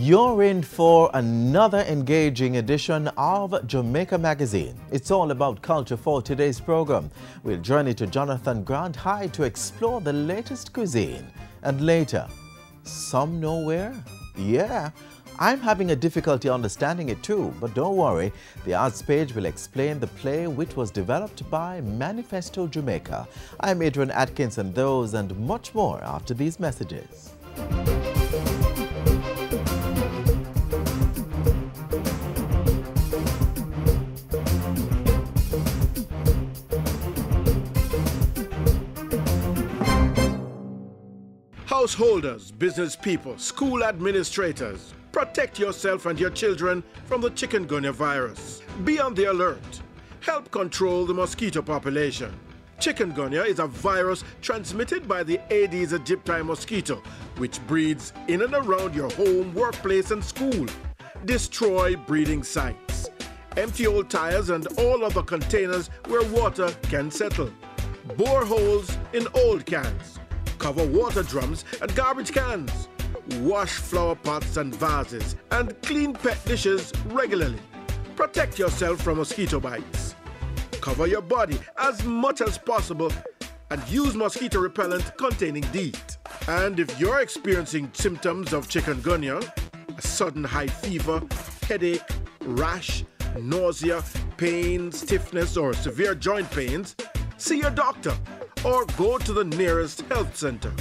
You're in for another engaging edition of Jamaica Magazine. It's all about culture for today's program. We'll journey to Jonathan Grant High to explore the latest cuisine. And later, some know where? Yeah, I'm having a difficulty understanding it too, but don't worry. The arts page will explain the play which was developed by Manifesto Jamaica. I'm Adrian Atkins, and those and much more after these messages. Householders, business people, school administrators, protect yourself and your children from the chikungunya virus. Be on the alert. Help control the mosquito population. Chikungunya is a virus transmitted by the Aedes aegypti mosquito, which breeds in and around your home, workplace, and school. Destroy breeding sites. Empty old tires and all other containers where water can settle. Bore holes in old cans. Cover water drums and garbage cans. Wash flower pots and vases and clean pet dishes regularly. Protect yourself from mosquito bites. Cover your body as much as possible and use mosquito repellent containing DEET. And if you're experiencing symptoms of chikungunya, a sudden high fever, headache, rash, nausea, pain, stiffness, or severe joint pains, see your doctor or go to the nearest health center.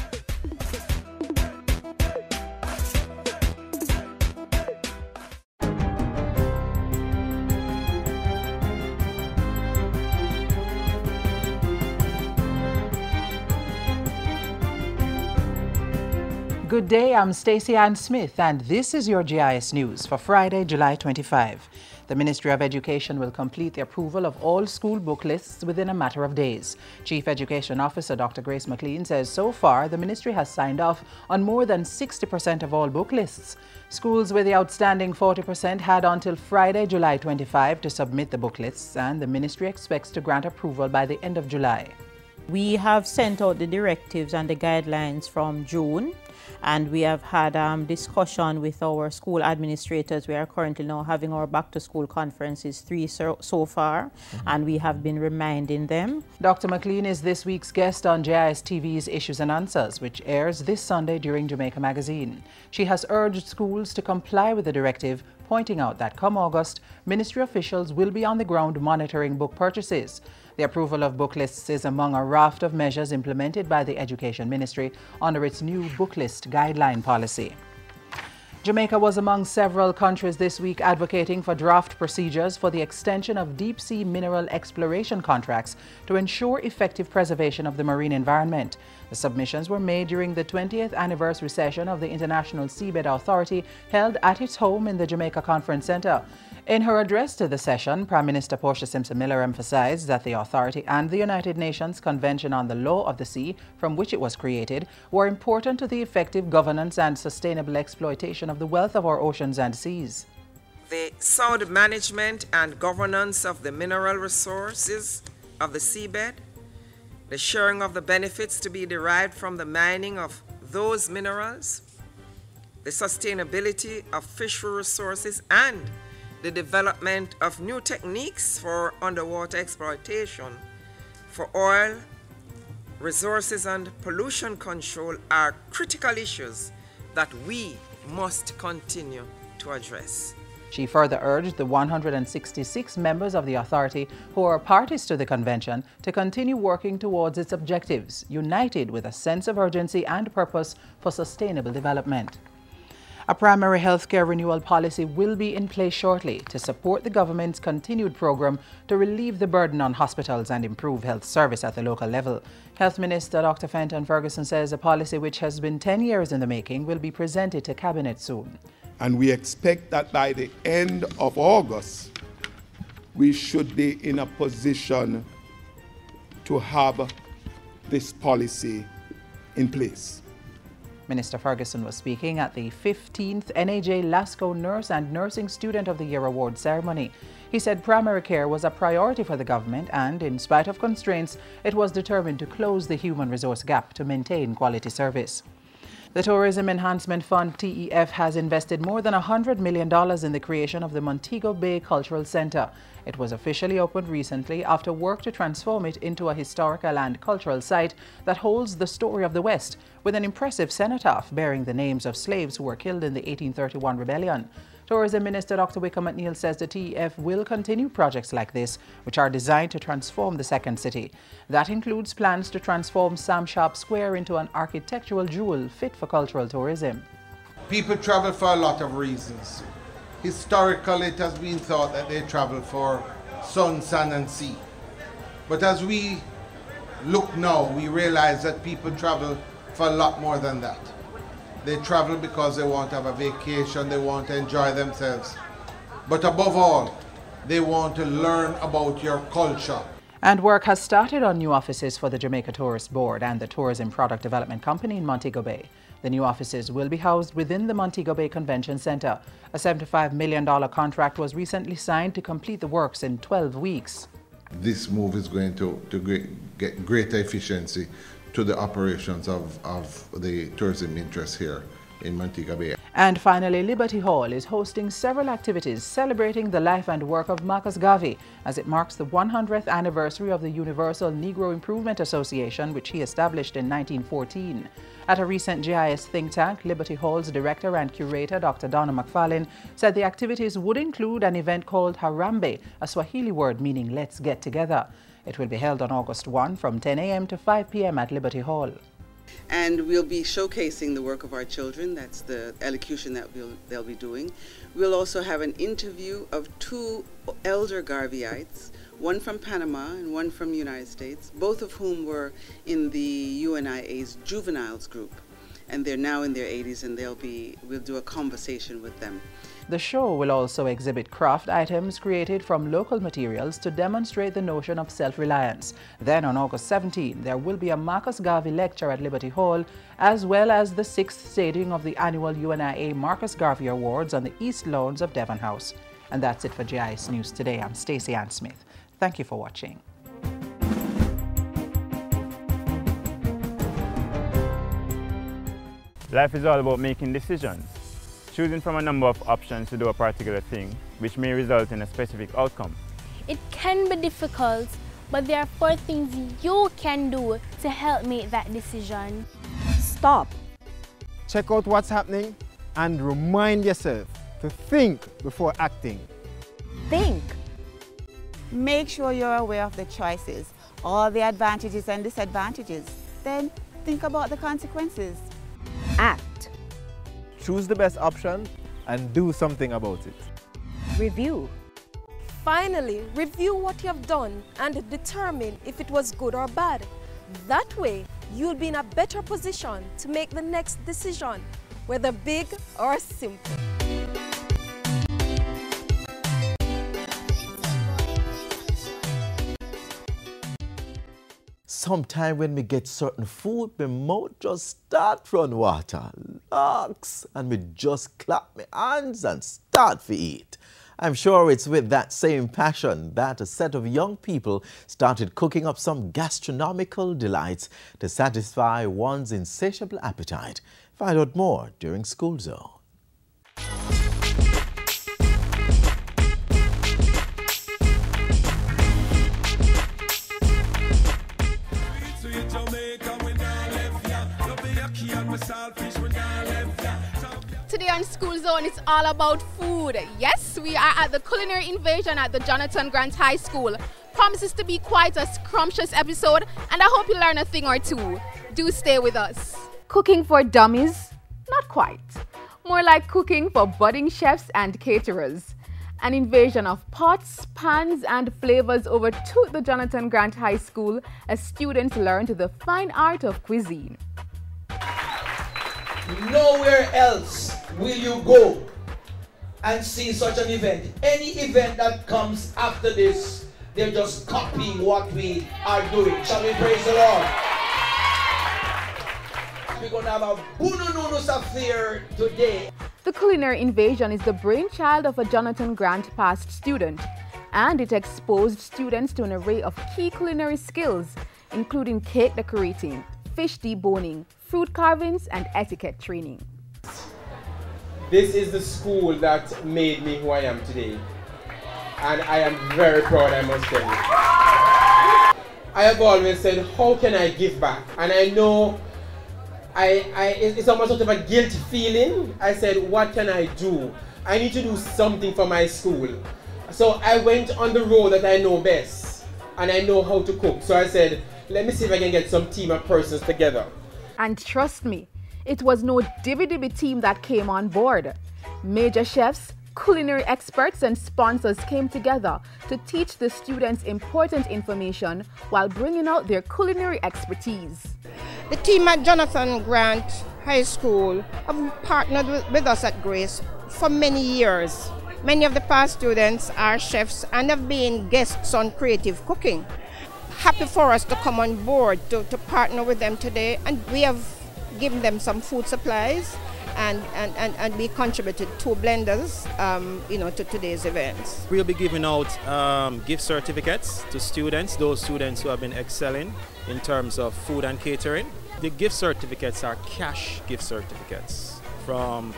Good day, I'm Stacey Ann Smith, and this is your GIS News for Friday, July 25. The Ministry of Education will complete the approval of all school book lists within a matter of days. Chief Education Officer Dr. Grace McLean says so far the ministry has signed off on more than 60% of all book lists. Schools with the outstanding 40% had until Friday, July 25 to submit the book lists, and the ministry expects to grant approval by the end of July. We have sent out the directives and the guidelines from June, and we have had discussion with our school administrators. We are currently now having our back to school conferences, 3 so far, and we have been reminding them. Dr. McLean is this week's guest on JIS TV's Issues and Answers, which airs this Sunday during Jamaica Magazine. She has urged schools to comply with the directive, pointing out that come August, ministry officials will be on the ground monitoring book purchases. The approval of book lists is among a raft of measures implemented by the Education Ministry under its new book list guideline policy. Jamaica was among several countries this week advocating for draft procedures for the extension of deep-sea mineral exploration contracts to ensure effective preservation of the marine environment. The submissions were made during the 20th anniversary session of the International Seabed Authority held at its home in the Jamaica Conference Center. In her address to the session, Prime Minister Portia Simpson Miller emphasized that the authority and the United Nations Convention on the Law of the Sea, from which it was created, were important to the effective governance and sustainable exploitation of the wealth of our oceans and seas. The sound management and governance of the mineral resources of the seabed, the sharing of the benefits to be derived from the mining of those minerals, the sustainability of fishery resources, and the development of new techniques for underwater exploitation for oil, resources, and pollution control are critical issues that we must continue to address. She further urged the 166 members of the authority who are parties to the convention to continue working towards its objectives, united with a sense of urgency and purpose for sustainable development. A primary healthcare renewal policy will be in place shortly to support the government's continued program to relieve the burden on hospitals and improve health service at the local level. Health Minister Dr. Fenton Ferguson says a policy which has been 10 years in the making will be presented to Cabinet soon. And we expect that by the end of August, we should be in a position to have this policy in place. Minister Ferguson was speaking at the 15th NAJ LASCO Nurse and Nursing Student of the Year Award ceremony. He said primary care was a priority for the government and, in spite of constraints, it was determined to close the human resource gap to maintain quality service. The Tourism Enhancement Fund, TEF, has invested more than $100 million in the creation of the Montego Bay Cultural Center. It was officially opened recently after work to transform it into a historical and cultural site that holds the story of the West, with an impressive cenotaph bearing the names of slaves who were killed in the 1831 rebellion. Tourism Minister Dr. Wickham McNeil says the TEF will continue projects like this, which are designed to transform the second city. That includes plans to transform Sam Sharp Square into an architectural jewel fit for cultural tourism. People travel for a lot of reasons. Historically, it has been thought that they travel for sun, sand and sea. But as we look now, we realize that people travel for a lot more than that. They travel because they want to have a vacation, they want to enjoy themselves. But above all, they want to learn about your culture. And work has started on new offices for the Jamaica Tourist Board and the Tourism Product Development Company in Montego Bay. The new offices will be housed within the Montego Bay Convention Center. A $75 million contract was recently signed to complete the works in 12 weeks. This move is going to get greater efficiency to the operations of the tourism interests here in Montego Bay. And finally, Liberty Hall is hosting several activities celebrating the life and work of Marcus Garvey as it marks the 100th anniversary of the Universal Negro Improvement Association, which he established in 1914. At a recent GIS think tank, Liberty Hall's director and curator, Dr. Donna McFarlane, said the activities would include an event called Harambe, a Swahili word meaning let's get together. It will be held on August 1 from 10 a.m. to 5 p.m. at Liberty Hall. And we'll be showcasing the work of our children. That's the elocution that they'll be doing. We'll also have an interview of two elder Garveyites, one from Panama and one from the United States, both of whom were in the UNIA's juveniles group. And they're now in their 80s, and we'll do a conversation with them. The show will also exhibit craft items created from local materials to demonstrate the notion of self-reliance. Then on August 17, there will be a Marcus Garvey lecture at Liberty Hall, as well as the 6th staging of the annual UNIA Marcus Garvey Awards on the East Lawns of Devon House. And that's it for GIS News Today. I'm Stacey Ann Smith. Thank you for watching. Life is all about making decisions, choosing from a number of options to do a particular thing, which may result in a specific outcome. It can be difficult, but there are 4 things you can do to help make that decision. Stop. Check out what's happening and remind yourself to think before acting. Think. Make sure you're aware of the choices, all the advantages and disadvantages. Then think about the consequences. Act. Choose the best option and do something about it. Review. Finally, review what you have done and determine if it was good or bad. That way, you'll be in a better position to make the next decision, whether big or simple. Sometime when me get certain food, my mouth just start run water, locks, and me just clap my hands and start to eat. I'm sure it's with that same passion that a set of young people started cooking up some gastronomical delights to satisfy one's insatiable appetite. Find out more during School Zone. Today on School Zone, it's all about food. Yes, we are at the culinary invasion at the Jonathan Grant High School. Promises to be quite a scrumptious episode, and I hope you learn a thing or two. Do stay with us. Cooking for dummies? Not quite. More like cooking for budding chefs and caterers. An invasion of pots, pans, and flavors overtook the Jonathan Grant High School as students learned the fine art of cuisine. Nowhere else will you go and see such an event. Any event that comes after this, they're just copying what we are doing. Shall we praise the Lord? We're going to have a Bunununus affair today. The culinary invasion is the brainchild of a Jonathan Grant past student, and it exposed students to an array of key culinary skills, including cake decorating, fish deboning, fruit carvings, and etiquette training. This is the school that made me who I am today. And I am very proud, I must tell you. I have always said, how can I give back? And I know it's almost sort of a guilty feeling. I said, what can I do? I need to do something for my school. So I went on the road that I know best. And I know how to cook. So I said, let me see if I can get some team of persons together. And trust me, it was no dibby-dibby team that came on board. Major chefs, culinary experts and sponsors came together to teach the students important information while bringing out their culinary expertise. The team at Jonathan Grant High School have partnered with us at Grace for many years. Many of the past students are chefs and have been guests on creative cooking. Happy for us to come on board to partner with them today, and we have given them some food supplies and we contributed 2 blenders to today's events. We'll be giving out gift certificates to students, those students who have been excelling in terms of food and catering. The gift certificates are cash gift certificates from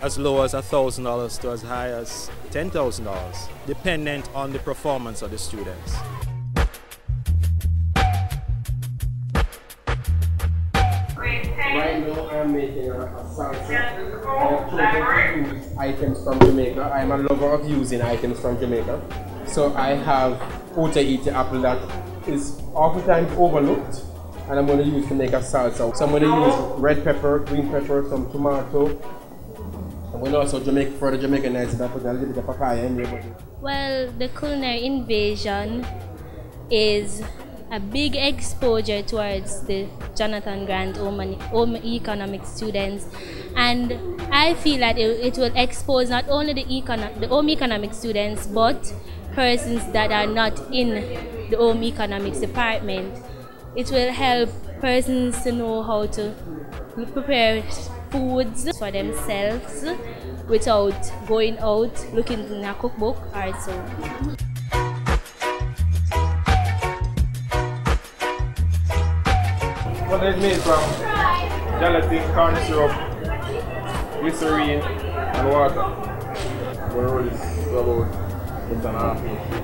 as low as $1,000 to as high as $10,000, dependent on the performance of the students. Right now I'm making a salsa. I have chosen to use items from Jamaica. I'm a lover of using items from Jamaica. So I have Otaiti apple that is oftentimes overlooked, and I'm going to use to make a salsa. So I'm going to use red pepper, green pepper, some tomato. I'm going to also further Jamaicanize it. I put a little bit of papaya in there. Well, the culinary invasion is a big exposure towards the Jonathan Grant home economics students, and I feel that it will expose not only the home economics students but persons that are not in the home economics department. It will help persons to know how to prepare foods for themselves without going out looking in a cookbook or so. What is made from gelatin, corn syrup, glycerine, and water. We'll roll this to about 1.5 inches.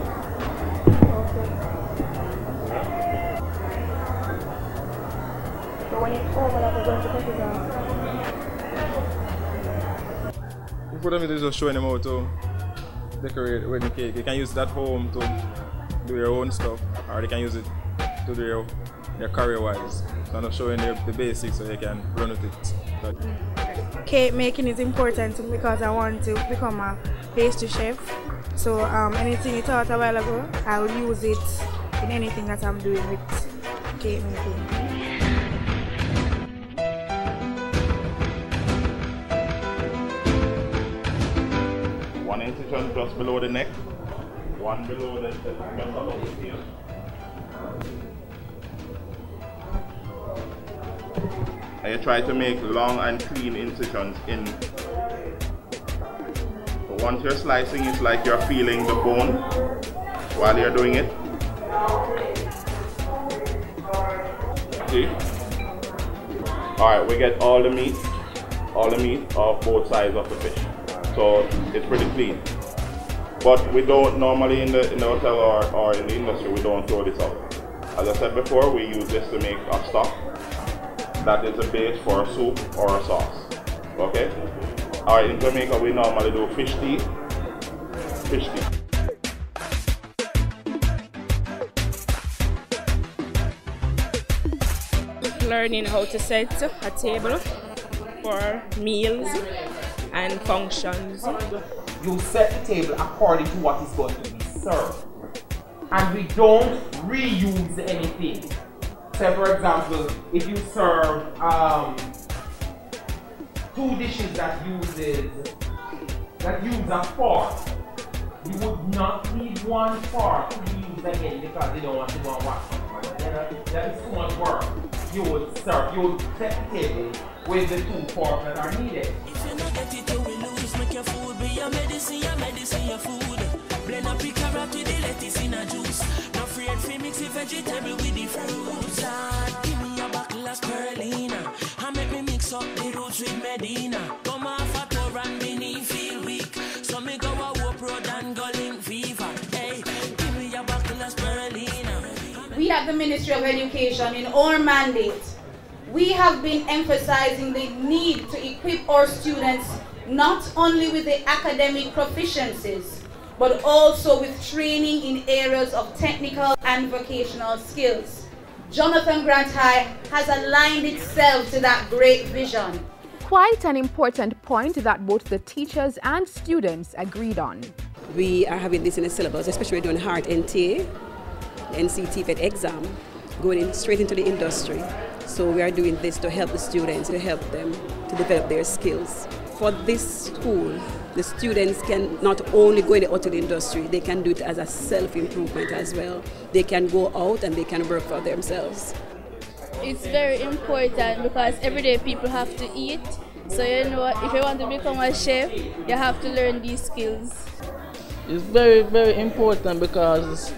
So when it's over, we're going to put it on. You put them in, just showing them how to decorate wedding cake. You can use that home to do your own stuff, or they can use it to do their career-wise. So I'm showing the basics so they can run with it. Cake making is important because I want to become a pastry chef. So anything you taught a while ago, I'll use it in anything that I'm doing with cake making. One incision just below the neck, one below the here. And you try to make long and clean incisions in. So once you're slicing, it's like you're feeling the bone while you're doing it. See? Alright, we get all the meat of both sides of the fish. So it's pretty clean. But we don't normally in the hotel or in the industry, we don't throw this out. As I said before, we use this to make a stock that is a base for a soup or a sauce. Okay? Alright, in Jamaica we normally do fish tea. Fish tea. Learning how to set a table for meals and functions. You set the table according to what is going to be served. And we don't reuse anything. Say for example, if you serve 2 dishes that use a fork, you would not need 1 fork to use again because they don't want to go and wash it. That is too much work. You would set the table with the 2 forks that are needed. If you not get it, you will lose. Make your food be your medicine, your food. Blend up the carrot with the lettuce in a juice. No afraid to mix the vegetable with the fruits. Give me a buckle of with Medina. Come off a tour and me feel weak. So me go a walk road and go link fever. Hey, give me a buckle of spirulina. We at the Ministry of Education, in our mandate, we have been emphasizing the need to equip our students not only with the academic proficiencies, but also with training in areas of technical and vocational skills. Jonathan Grant High has aligned itself to that great vision. Quite an important point that both the teachers and students agreed on. We are having this in the syllabus, especially doing hard NTA, NCT exam, going straight into the industry. So we are doing this to help the students, to help them to develop their skills. For this school, the students can not only go out to the industry, they can do it as a self-improvement as well. They can go out and they can work for themselves. It's very important because every day people have to eat. So you know, if you want to become a chef, you have to learn these skills. It's very, very important because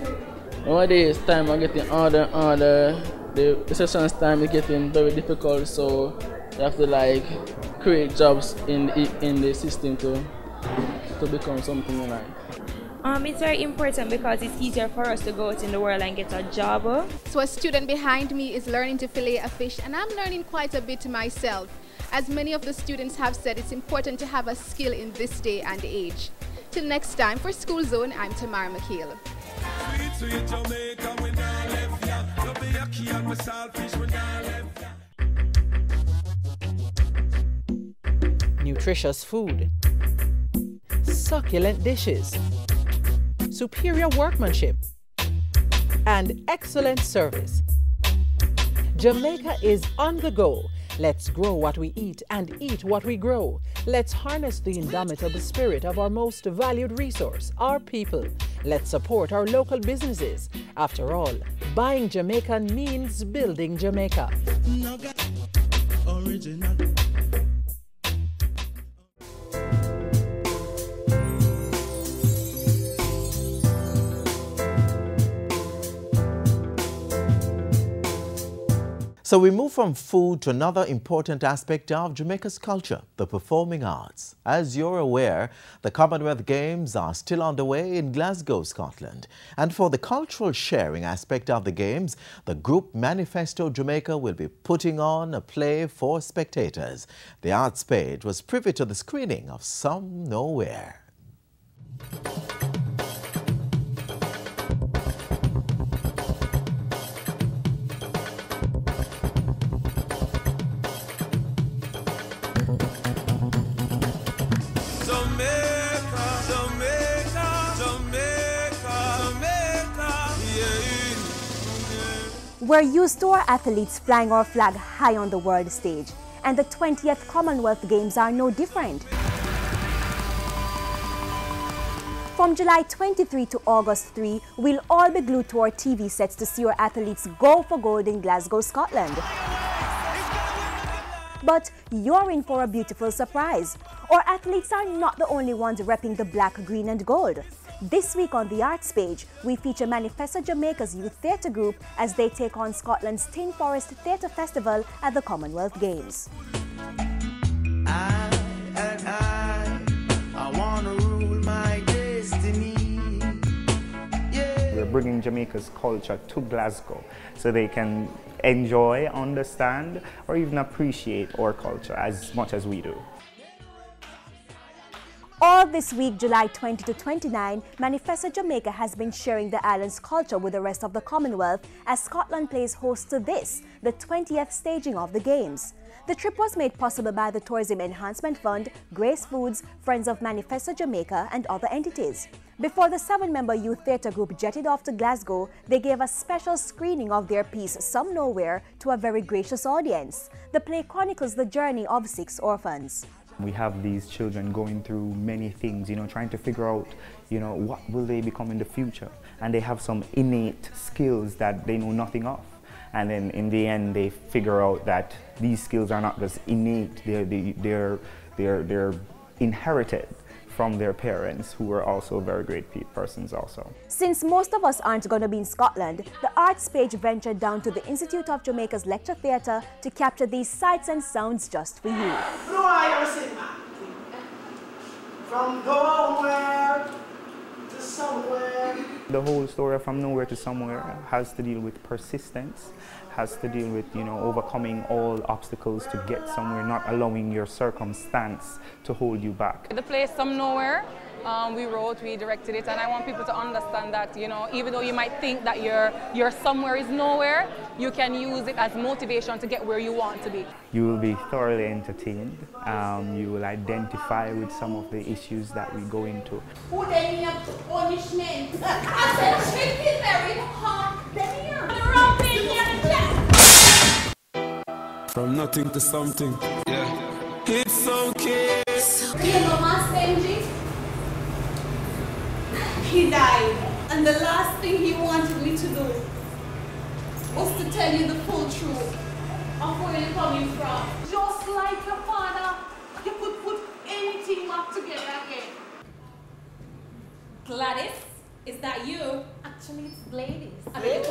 nowadays time are getting harder and harder. The sessions time is getting very difficult, so you have to like create jobs in the system to become something you like. It's very important because it's easier for us to go out in the world and get a job. So a student behind me is learning to fillet a fish, and I'm learning quite a bit myself. As many of the students have said, it's important to have a skill in this day and age. Till next time, for School Zone, I'm Tamara McHale. Nutritious food, succulent dishes, superior workmanship, and excellent service. Jamaica is on the go. Let's grow what we eat and eat what we grow. Let's harness the indomitable spirit of our most valued resource, our people. Let's support our local businesses. After all, buying Jamaican means building Jamaica. Original. So we move from food to another important aspect of Jamaica's culture, the performing arts. As you're aware, the Commonwealth Games are still underway in Glasgow, Scotland. And for the cultural sharing aspect of the Games, the group Manifesto Jamaica will be putting on a play for spectators. The arts page was privy to the screening of Some Nowhere. We're used to our athletes flying our flag high on the world stage, and the 20th Commonwealth Games are no different. From July 23 to August 3, we'll all be glued to our TV sets to see our athletes go for gold in Glasgow, Scotland. But you're in for a beautiful surprise. Our athletes are not the only ones repping the black, green and gold. This week on the arts page, we feature Manifesto Jamaica's youth theatre group as they take on Scotland's Tin Forest Theatre Festival at the Commonwealth Games. I want to rule my destiny. Yeah. We're bringing Jamaica's culture to Glasgow so they can enjoy, understand, or even appreciate our culture as much as we do. All this week, July 20 to 29, Manifesto Jamaica has been sharing the island's culture with the rest of the Commonwealth as Scotland plays host to this, the 20th staging of the Games. The trip was made possible by the Tourism Enhancement Fund, Grace Foods, Friends of Manifesto Jamaica and other entities. Before the 7-member youth theatre group jetted off to Glasgow, they gave a special screening of their piece Some Nowhere to a very gracious audience. The play chronicles the journey of 6 orphans. We have these children going through many things, trying to figure out, what will they become in the future? And they have some innate skills that they know nothing of. And then in the end, they figure out that these skills are not just innate, they're inherited from their parents, who were also very great persons also. Since most of us aren't going to be in Scotland, the arts page ventured down to the Institute of Jamaica's Lecture Theatre to capture these sights and sounds just for you. From nowhere to somewhere. The whole story of From Nowhere to Somewhere has to deal with persistence, has to deal with, you know, overcoming all obstacles to get somewhere, not allowing your circumstance to hold you back. The play Some Nowhere, we directed it, and I want people to understand that, you know, even though you might think that your somewhere is nowhere, you can use it as motivation to get where you want to be. You will be thoroughly entertained. You will identify with some of the issues that we go into. Who they need punishment? I said chicken very hot. From nothing to something. Yeah. It's okay. You know Master MG? He died. And the last thing he wanted me to do was to tell you the full truth of where you're coming from. Just like your father, you could put anything back together again. Gladys, is that you? Actually, it's Gladys. I mean,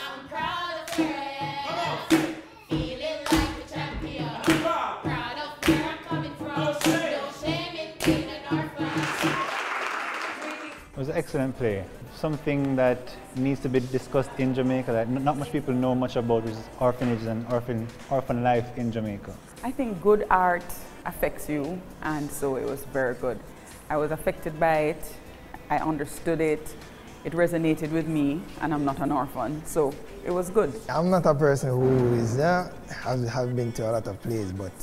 I'm proud of her. Feeling like a champion. Proud of where I'm coming from. No shame in being an orphan. It was an excellent play. Something that needs to be discussed in Jamaica that not much people know much about, which is orphanages and orphan life in Jamaica. I think good art affects you, and so it was very good. I was affected by it, I understood it, it resonated with me, and I'm not an orphan, so it was good. I'm not a person who is, have been to a lot of plays, but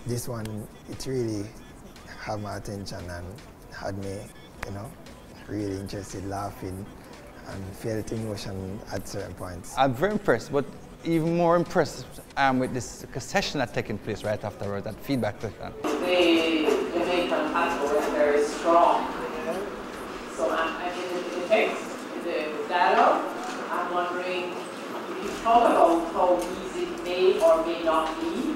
this one, it really had my attention and had me, you know, really interested, laughing, and felt emotion at certain points. I'm very impressed, but even more impressed with this session that's taking place right afterwards, that feedback session. The Jamaican passport is very strong. So in the text, in the dialogue, I'm wondering if you thought about how easy it may or may not be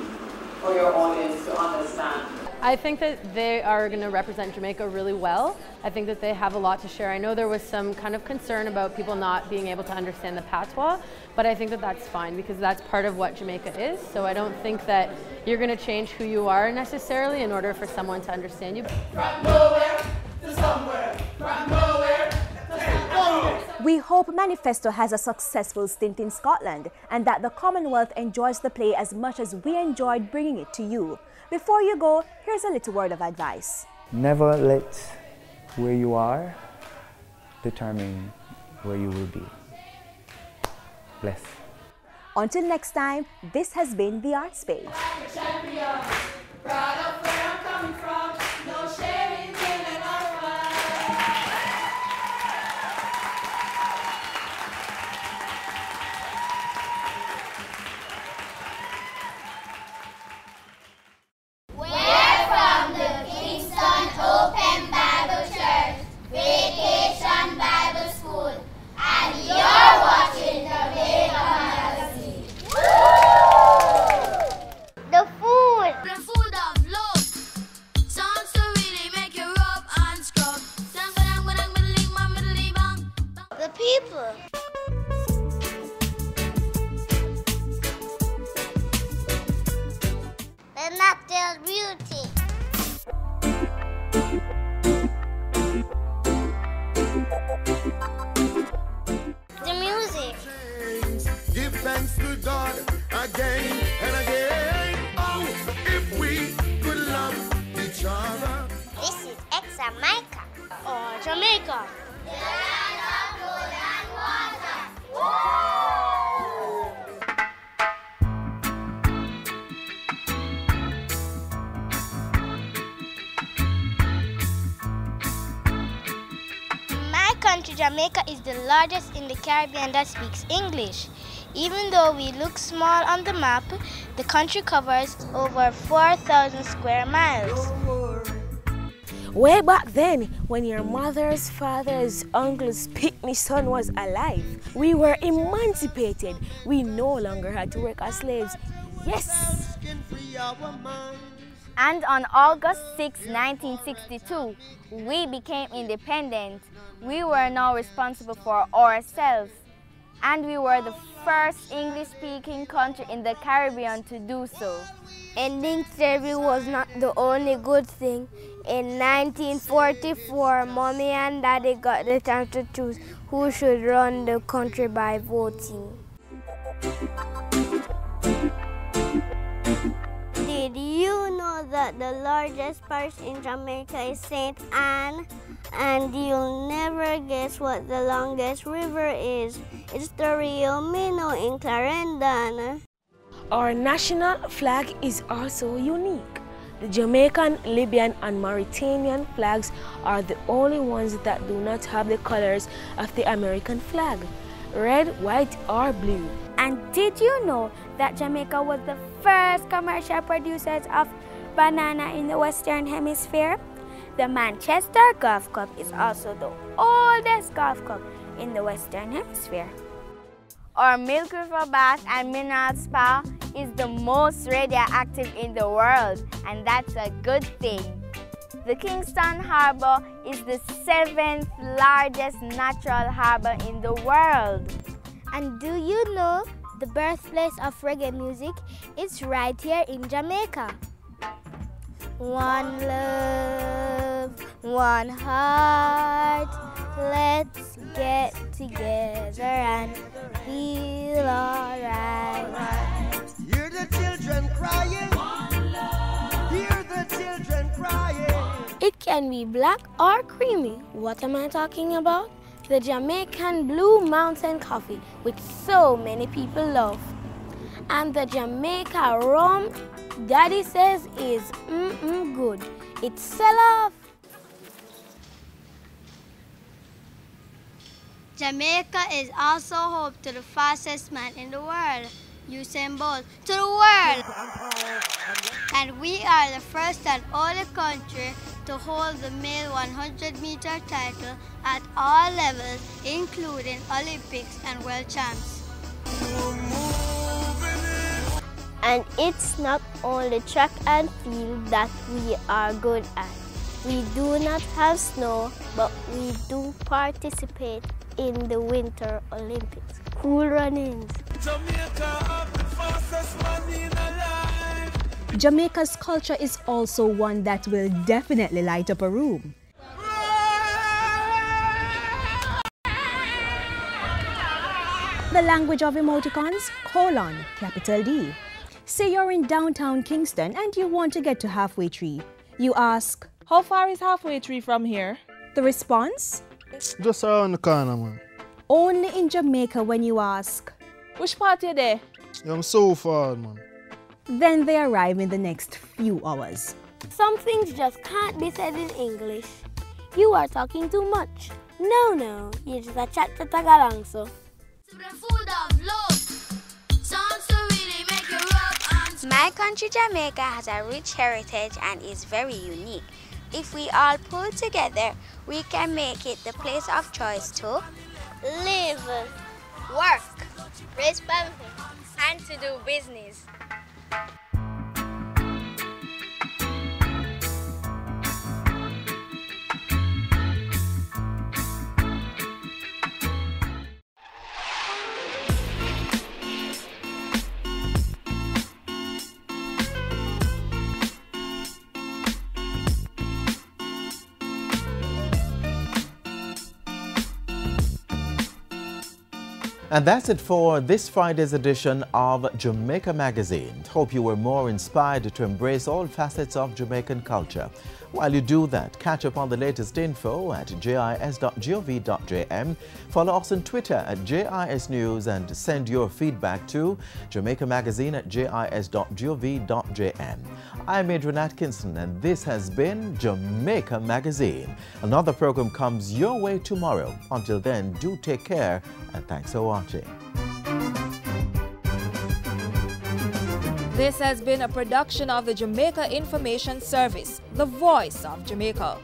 for your audience to understand. I think that they are going to represent Jamaica really well. I think that they have a lot to share. I know there was some kind of concern about people not being able to understand the patois, but I think that that's fine because that's part of what Jamaica is. So I don't think that you're going to change who you are necessarily in order for someone to understand you. From nowhere to somewhere. From nowhere to somewhere. We hope Manifesto has a successful stint in Scotland and that the Commonwealth enjoys the play as much as we enjoyed bringing it to you. Before you go, here's a little word of advice. Never let where you are determine where you will be. Bless. Until next time, this has been The Arts Page. Proud of where I'm coming from. No shame in being an orphan. We're from the Kingston Open Bible Church Vacation Bible School, and you're watching Jamaica Magazine. The food. The food of love. Songs to really make you rub and scrub. The people. The natural beauty. The music. Give thanks to God again and again. Oh, if we could love each other. This is Jamaica or Jamaica. My country, Jamaica, is the largest in the Caribbean that speaks English. Even though we look small on the map, the country covers over 4,000 square miles. Way back then, when your mother's, father's, uncle's pick-me son was alive, we were emancipated. We no longer had to work as slaves. Yes! And on August 6, 1962, we became independent. We were now responsible for ourselves. And we were the first English-speaking country in the Caribbean to do so. Ending slavery was not the only good thing. In 1944, Mommy and Daddy got the chance to choose who should run the country by voting. Did you know that the largest parish in Jamaica is St. Anne? And you'll never guess what the longest river is. It's the Rio Minho in Clarendon. Our national flag is also unique. The Jamaican, Libyan, and Mauritanian flags are the only ones that do not have the colors of the American flag: red, white, or blue. And did you know that Jamaica was the first commercial producers of banana in the Western Hemisphere? The Manchester Golf Club is also the oldest golf club in the Western Hemisphere. Our Milk River Bath and Mineral Spa is the most radioactive in the world, and that's a good thing. The Kingston Harbor is the 7th largest natural harbor in the world. And do you know the birthplace of reggae music is right here in Jamaica? One love, one heart, let's get together and feel alright. Hear the children crying. Hear the children crying. It can be black or creamy. What am I talking about? The Jamaican Blue Mountain Coffee, which so many people love. And the Jamaica rum, Daddy says is good. It's sell off. Jamaica is also home to the fastest man in the world, Usain Bolt, to the world. And we are the first and only country to hold the male 100-meter title at all levels, including Olympics and World Champs. And it's not only track and field that we are good at. We do not have snow, but we do participate in the Winter Olympics. Cool runnings. Jamaica's culture is also one that will definitely light up a room. The language of emoticons, capital D. Say you're in downtown Kingston and you want to get to Halfway Tree. You ask, how far is Halfway Tree from here? The response? Just around the corner, man. Only in Jamaica when you ask, which part you there? I'm so far, man. Then they arrive in the next few hours. Some things just can't be said in English. You are talking too much. No, you just a chat to tag along, so. My country, Jamaica, has a rich heritage and is very unique. If we all pull together, we can make it the place of choice to live, work, raise family, and to do business. And that's it for this Friday's edition of Jamaica Magazine. Hope you were more inspired to embrace all facets of Jamaican culture. While you do that, catch up on the latest info at jis.gov.jm, follow us on Twitter at JIS News, and send your feedback to jamaicamagazine@jis.gov.jm. I'm Adrian Atkinson, and this has been Jamaica Magazine. Another program comes your way tomorrow. Until then, do take care, and thanks for watching. This has been a production of the Jamaica Information Service, the voice of Jamaica.